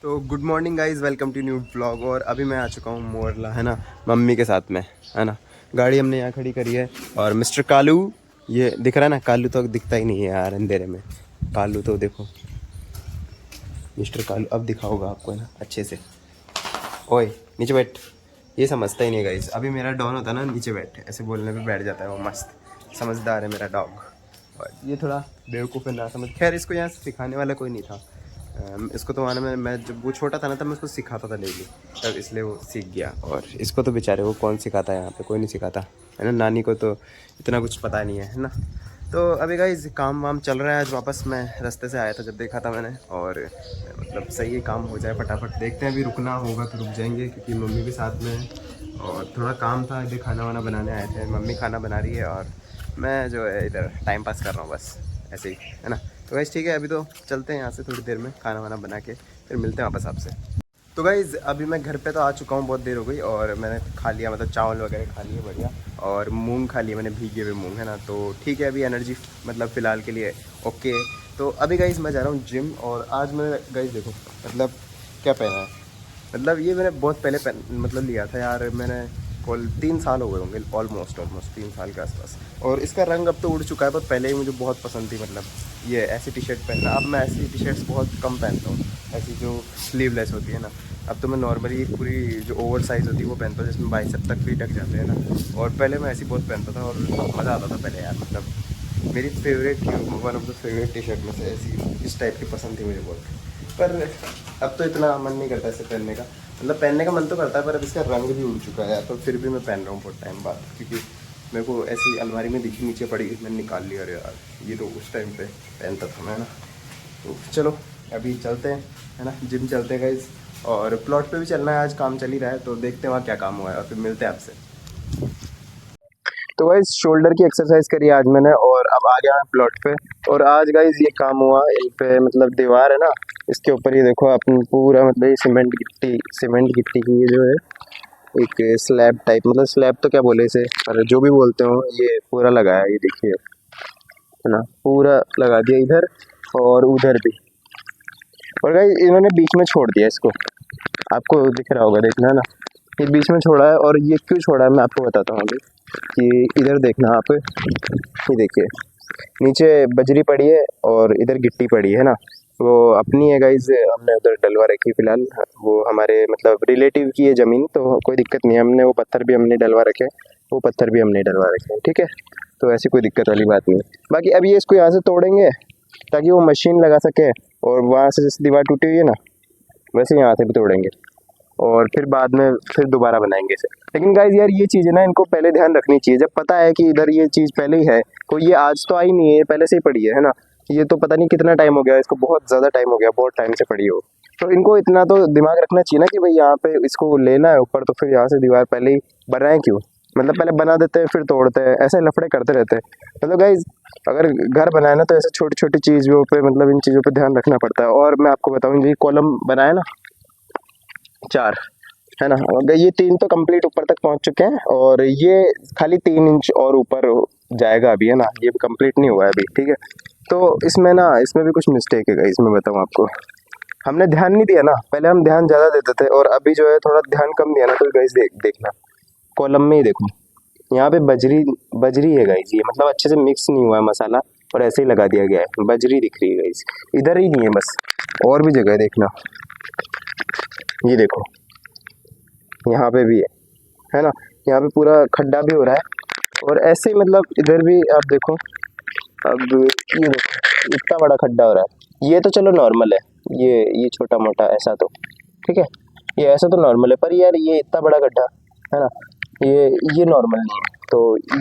तो good morning guys, welcome to new blog. और अभी मैं आ चुका हूँ मोरला, है ना, मम्मी के साथ में, है ना। गाड़ी हमने यहाँ खड़ी करी है और मिस्टर कालू, ये दिख रहा है ना, कालू तो दिखता ही नहीं है यार अंधेरे में। कालू तो देखो, मिस्टर कालू अब दिखा होगा आपको, है ना, अच्छे से। ओए नीचे बैठ, ये समझता ही नहीं गाइज। अभी मेरा डॉन होता है ना, नीचे बैठ, ऐसे बोलने पे बैठ जाता है वो, मस्त समझदार है मेरा डॉग। और ये थोड़ा बेवकूफ़ है, ना समझ। खैर इसको यहाँ सिखाने वाला कोई नहीं था। इसको तो आने में, मैं जब वो छोटा था ना तब मैं उसको सिखाता था डेली, तब इसलिए वो सीख गया। और इसको तो बेचारे को कौन सिखाता है, यहाँ पे कोई नहीं सिखाता, है ना। नानी को तो इतना कुछ पता नहीं है ना। तो अभी गाइज काम वाम चल रहा है। आज वापस मैं रास्ते से आया था जब देखा था मैंने, और मतलब सही है, काम हो जाए फटाफट। देखते हैं, अभी रुकना होगा तो रुक जाएंगे क्योंकि मम्मी भी साथ में है और थोड़ा काम था। अभी खाना वाना बनाने आए थे, मम्मी खाना बना रही है और मैं जो है इधर टाइम पास कर रहा हूँ बस, ऐसे ही, है ना। तो गाइज ठीक है, अभी तो चलते हैं यहाँ से, थोड़ी देर में खाना वाना बना के फिर मिलते हैं वापस आपसे। तो गाइज़ अभी मैं घर पे तो आ चुका हूँ, बहुत देर हो गई, और मैंने खा लिया, मतलब चावल वगैरह खा लिए बढ़िया, और मूंग खा लिए मैंने, भीगे हुए मूंग, है ना। तो ठीक है, अभी एनर्जी मतलब फ़िलहाल के लिए ओके है। तो अभी गाइज़ मैं जा रहा हूँ जिम। और आज मैंने गाइज़ देखो मतलब क्या पहना है, मतलब ये मैंने बहुत पहले मतलब लिया था यार मैंने, कॉल 3 साल हो गए होंगे, ऑलमोस्ट 3 साल के आसपास। और इसका रंग अब तो उड़ चुका है, पर पहले ही मुझे बहुत पसंद थी, मतलब ये ऐसी टी शर्ट पहनना। अब मैं ऐसी टी शर्ट्स बहुत कम पहनता हूँ, ऐसी जो स्लीवलेस होती है ना। अब तो मैं नॉर्मली पूरी जो ओवर साइज़ होती है वो पहनता हूँ, जिसमें बाइसेप तक भी ढक जाते हैं ना। और पहले मैं ऐसी बहुत पहनता था और मज़ा आता था पहले यार, मतलब मेरी favourite, one of the favourite T shirt में से ऐसी इस टाइप की पसंद थी मुझे बहुत। पर अब तो इतना मन नहीं करता इसे पहनने का, मतलब पहनने का मन तो करता है, पर अब इसका रंग भी उड़ चुका है यार। तो फिर भी मैं पहन रहा हूँ बहुत टाइम बाद, क्योंकि मेरे को ऐसी अलमारी में दिखी, नीचे पड़ी, मैंने निकाल लिया। अरे यार, ये तो उस टाइम पे पहनता था मैं ना। तो चलो अभी चलते हैं, है ना, जिम चलते हैं गाइज। और प्लॉट पे भी चलना है, आज काम चल ही रहा है, तो देखते हैं वहाँ क्या काम हुआ है और फिर मिलते हैं आपसे। तो गाइज शोल्डर की एक्सरसाइज करी आज मैंने, और अब आ गया मैं प्लॉट पे। और आज गाइज ये काम हुआ, इन पे मतलब दीवार है ना, इसके ऊपर ये देखो अपन पूरा, मतलब ये सीमेंट गिट्टी की ये जो है एक स्लैब टाइप, मतलब स्लैब तो क्या बोले इसे, पर जो भी बोलते हो, ये पूरा लगाया, ये देखिए, है ना, पूरा लगा दिया इधर और उधर भी। और गाइज इन्होंने बीच में छोड़ दिया इसको, आपको दिख रहा होगा, देखना है ना, ये बीच में छोड़ा है। और ये क्यों छोड़ा है मैं आपको बताता हूँ अभी, कि इधर देखना आप, ये देखिए, नीचे बजरी पड़ी है और इधर गिट्टी पड़ी है ना। वो अपनी है गाइज, हमने उधर डलवा रखी फिलहाल, वो हमारे मतलब रिलेटिव की है ज़मीन, तो कोई दिक्कत नहीं है। हमने वो पत्थर भी हमने डलवा रखे हैं, वो पत्थर भी हमने डलवा रखे हैं, ठीक है। तो ऐसी कोई दिक्कत वाली बात नहीं है। बाकी अभी ये इसको यहाँ से तोड़ेंगे ताकि वो मशीन लगा सके, और वहाँ से जैसे दीवार टूटी हुई है ना, वैसे यहाँ से भी तोड़ेंगे और फिर बाद में फिर दोबारा बनाएंगे इसे। लेकिन गाइज यार ये चीज़ है ना, इनको पहले ध्यान रखनी चाहिए। जब पता है कि इधर ये चीज़ पहले ही है, कोई ये आज तो आई नहीं है, पहले से ही पड़ी है ना। ये तो पता नहीं कितना टाइम हो गया इसको, बहुत ज़्यादा टाइम हो गया, बहुत टाइम से पड़ी हो। तो इनको इतना तो दिमाग रखना चाहिए ना कि भाई यहाँ पे इसको लेना है ऊपर, तो फिर यहाँ से दीवार पहले ही बनाए क्यों, मतलब पहले बना देते हैं फिर तोड़ते हैं, ऐसे लफड़े करते रहते हैं। मतलब गाइज अगर घर बनाए ना, तो ऐसे छोटी छोटी चीज़ों पे, मतलब इन चीज़ों पे ध्यान रखना पड़ता है। और मैं आपको बताऊँ, ये कॉलम बनाया ना 4, है ना, अगर ये 3 तो कंप्लीट ऊपर तक पहुंच चुके हैं, और ये खाली 3 इंच और ऊपर जाएगा अभी, है ना, ये कंप्लीट नहीं हुआ है अभी, ठीक है। तो इसमें ना, इसमें भी कुछ मिस्टेक है गाइस, मैं बताऊं आपको, हमने ध्यान नहीं दिया ना, पहले हम ध्यान ज़्यादा देते थे, और अभी जो है थोड़ा ध्यान कम दिया ना। तो गाइस देखना, कॉलम में ही देखो, यहाँ पे बजरी बजरी है गाइस, ये मतलब अच्छे से मिक्स नहीं हुआ है मसाला, और ऐसे ही लगा दिया गया है, बजरी दिख रही है गाइस। इधर ही नहीं है बस, और भी जगह है, देखना, ये देखो, यहाँ पे भी है ना, यहाँ पे पूरा खड्डा भी हो रहा है, और ऐसे ही मतलब इधर भी आप देखो। अब ये देखो, इतना बड़ा खड्डा हो रहा है, ये तो चलो नॉर्मल है, ये छोटा मोटा ऐसा तो ठीक है, ये ऐसा तो नॉर्मल है, पर यार ये इतना बड़ा गड्ढा, है ना, ये नॉर्मल नहीं है। तो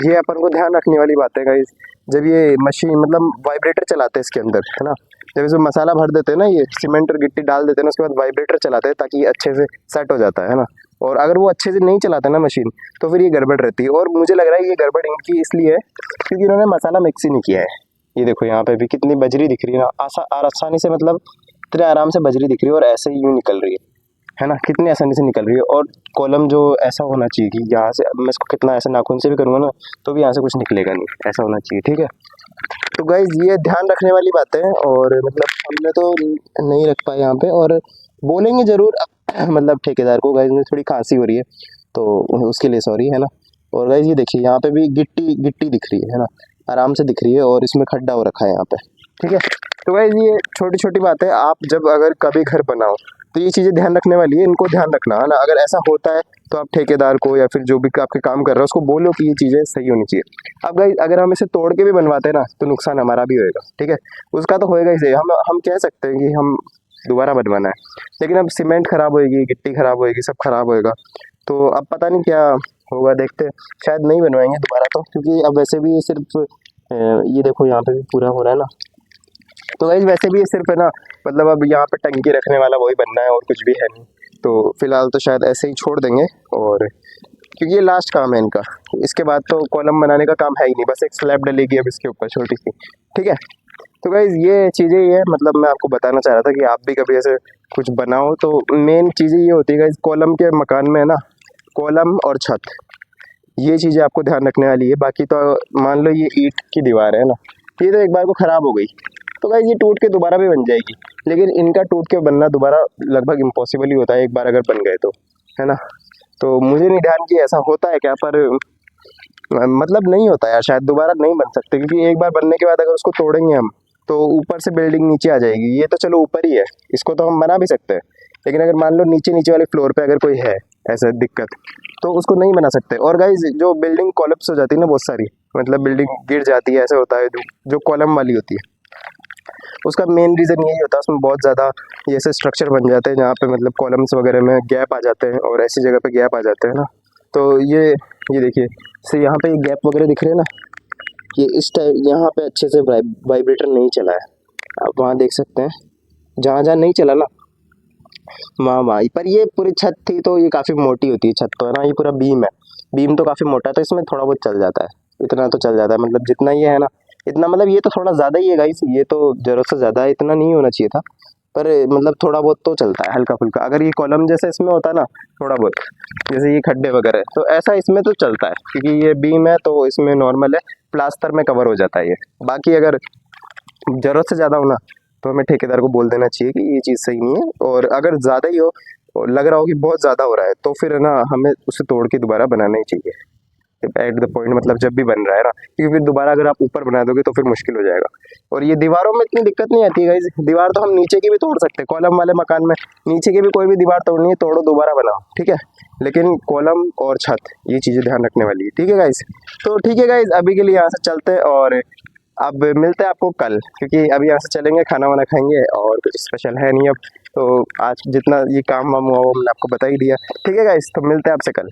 ये अपन को ध्यान रखने वाली बात है गाइस, जब ये मशीन मतलब वाइब्रेटर चलाते हैं इसके अंदर, है ना, जब इसमें मसाला भर देते हैं ना, ये सीमेंट और गिट्टी डाल देते हैं ना, उसके बाद वाइब्रेटर चलाते हैं ताकि ये अच्छे से सेट हो जाता है ना। और अगर वो अच्छे से नहीं चलाते ना मशीन, तो फिर ये गड़बड़ रहती है। और मुझे लग रहा है ये गड़बड़ इनकी इसलिए है क्योंकि इन्होंने मसाला मिक्स ही नहीं किया है। ये देखो यहाँ पे भी कितनी बजरी दिख रही है ना, आसानी से, मतलब इतने आराम से बजरी दिख रही है, और ऐसे ही यूँ निकल रही है ना, कितनी आसानी से निकल रही है। और कॉलम जो ऐसा होना चाहिए कि यहाँ से, अब मैं इसको कितना ऐसे नाखून से भी करूँगा ना, तो भी यहाँ से कुछ निकलेगा नहीं, ऐसा होना चाहिए, ठीक है। तो गाइज ये ध्यान रखने वाली बात है, और मतलब हमने तो नहीं रख पाए यहाँ पे। और बोलेंगे ज़रूर मतलब ठेकेदार को गाइस मुझे थोड़ी खांसी हो रही है तो उसके लिए सॉरी, है ना। और गाइस ये देखिए यहाँ पे भी गिट्टी गिट्टी दिख रही है ना, आराम से दिख रही है, और इसमें खड्डा हो रखा है यहाँ पे, ठीक है। तो गाइस ये छोटी छोटी बात है, आप जब अगर कभी घर बनाओ तो ये चीज़ें ध्यान रखने वाली है, इनको ध्यान रखना, है ना। अगर ऐसा होता है तो आप ठेकेदार को या फिर जो भी आपके काम कर रहा है उसको बोलो कि ये चीज़ें सही होनी चाहिए। अब गाइस अगर हम इसे तोड़ के भी बनवाते हैं ना तो नुकसान हमारा भी होएगा, ठीक है। उसका तो होएगा ही सही, हम कह सकते हैं कि हम दोबारा बनवाना है, लेकिन अब सीमेंट खराब होएगी, गिट्टी खराब होएगी, सब खराब होएगा, तो अब पता नहीं क्या होगा, देखते हैं। शायद नहीं बनवाएंगे दोबारा तो, क्योंकि अब वैसे भी ये सिर्फ ये देखो यहाँ पे भी पूरा हो रहा है ना, तो गाइस वैसे भी ये सिर्फ है ना, मतलब अब यहाँ पे टंकी रखने वाला वही बनना है और कुछ भी है नहीं, तो फिलहाल तो शायद ऐसे ही छोड़ देंगे, और क्योंकि ये लास्ट काम है इनका, इसके बाद तो कॉलम बनाने का काम है ही नहीं, बस एक स्लैब डलेगी अब इसके ऊपर छोटी सी, ठीक है। तो गाइज ये चीज़ें ही है, मतलब मैं आपको बताना चाह रहा था कि आप भी कभी ऐसे कुछ बनाओ तो मेन चीज़ें ये होती है गाइज, कॉलम के मकान में है ना, कॉलम और छत, ये चीज़ें आपको ध्यान रखने वाली है। बाकी तो मान लो ये ईंट की दीवार है ना, ये तो एक बार को ख़राब हो गई तो गाइज ये टूट के दोबारा भी बन जाएगी, लेकिन इनका टूट के बनना दोबारा लगभग इम्पॉसिबल ही होता है एक बार अगर बन गए तो, है ना। तो मुझे नहीं ध्यान कि ऐसा होता है क्या, पर मतलब नहीं होता यार, शायद दोबारा नहीं बन सकते, क्योंकि एक बार बनने के बाद अगर उसको तोड़ेंगे हम तो ऊपर से बिल्डिंग नीचे आ जाएगी। ये तो चलो ऊपर ही है, इसको तो हम बना भी सकते हैं, लेकिन अगर मान लो नीचे नीचे वाले फ्लोर पे अगर कोई है ऐसा दिक्कत तो उसको नहीं बना सकते। और गाइज जो बिल्डिंग कोलैप्स हो जाती है ना बहुत सारी, मतलब बिल्डिंग गिर जाती है, ऐसा होता है जो कॉलम वाली होती है, उसका मेन रीज़न यही होता है, उसमें बहुत ज़्यादा ये ऐसे स्ट्रक्चर बन जाते हैं जहाँ पे मतलब कॉलम्स वगैरह में गैप आ जाते हैं, और ऐसी जगह पे गैप आ जाते हैं ना, तो ये देखिए से यहाँ पे गैप वगैरह दिख रहे हैं ना, ये इस टाइप यहाँ पे अच्छे से वाइब्रेटर नहीं चला है, आप वहाँ देख सकते हैं, जहाँ जहाँ नहीं चला ना वहाँ वहाँ, पर ये पूरी छत थी तो ये काफ़ी मोटी होती है छत तो, है ना। ये पूरा बीम है, बीम तो काफ़ी मोटा है, तो इसमें थोड़ा बहुत चल जाता है, इतना तो चल जाता है, मतलब जितना ये है ना इतना, मतलब ये तो थोड़ा ज़्यादा ही है गाइस, ये तो ज़रूरत से ज़्यादा है, इतना नहीं होना चाहिए था, पर मतलब थोड़ा बहुत तो चलता है हल्का फुल्का। अगर ये कॉलम जैसे इसमें होता ना थोड़ा बहुत, जैसे ये खड्डे वगैरह है, तो ऐसा इसमें तो चलता है, क्योंकि ये बीम है तो इसमें नॉर्मल है, प्लास्टर में कवर हो जाता है ये। बाकी अगर ज़रूरत से ज़्यादा हो ना तो हमें ठेकेदार को बोल देना चाहिए कि ये चीज़ सही नहीं है, और अगर ज़्यादा ही हो और लग रहा हो कि बहुत ज़्यादा हो रहा है तो फिर है ना हमें उसे तोड़ के दोबारा बनाना ही चाहिए एट द पॉइंट, मतलब जब भी बन रहा है ना, क्योंकि फिर दोबारा अगर आप ऊपर बना दोगे तो फिर मुश्किल हो जाएगा। और ये दीवारों में इतनी दिक्कत नहीं आती है गाइस, दीवार तो हम नीचे की भी तोड़ सकते हैं, कॉलम वाले मकान में नीचे की भी कोई भी दीवार तोड़नी है तोड़ो दोबारा बनाओ, ठीक है। लेकिन कॉलम और छत ये चीज़ें ध्यान रखने वाली है, ठीक है गाइस। तो ठीक है गाइस, अभी के लिए यहाँ से चलते हैं, और अब मिलते हैं आपको कल, क्योंकि अभी यहाँ से चलेंगे खाना वाना खाएंगे, और कुछ स्पेशल है नहीं अब, तो आज जितना ये काम वाम हुआ वो मैंने आपको बता ही दिया, ठीक है गाइस। तो मिलते हैं आपसे कल।